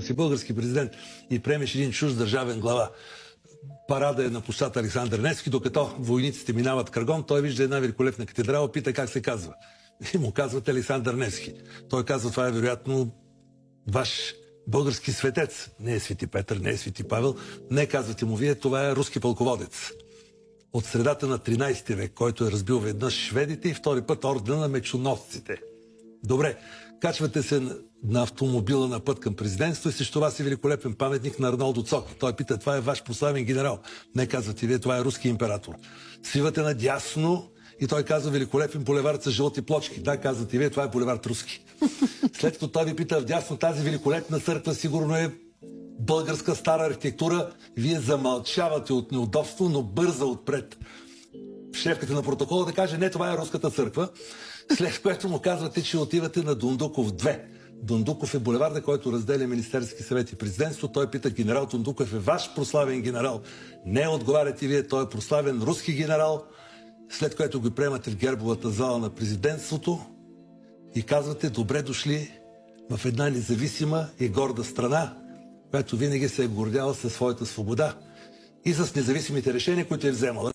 си български президент и приемеш един чужд държавен глава, парада е на площад Александър Невски, докато войниците минават кръгом, той вижда една великолепна катедрала, пита как се казва. И му казват Александър Невски. Той казва, това е вероятно ваш български светец. Не е Свети Петър, не е Свети Павел. Не, казвате му вие, това е руски пълководец. От средата на 13 век, който е разбил веднъж шведите и втори път ордена на мечоносците. Добре, качвате се на автомобила на път към президентство и срещу това си великолепен паметник на Арнолдо Цоки. Той пита, това е ваш прославен генерал. Не, казвате вие, това е руски император. Свивате надясно и той казва, великолепен булевард с жълти плочки. Да, казвате вие, това е булевард руски. След като той ви пита вдясно, тази великолепна църква сигурно е българска стара архитектура, вие замълчавате от неудобство, но бърза отпред шефката на протокола да каже, не, това е руската църква, след което му казвате, че отивате на Дундуков 2. Дундуков е булеварда, който разделя Министерски съвет и президентство. Той пита, генерал Дундуков е ваш прославен генерал. Не отговаряте вие, той е прославен руски генерал, след което го приемате в гербовата зала на президентството и казвате, добре дошли в една независима и горда страна, която винаги се е гордяла със своята свобода и с независимите решения, които е вземала.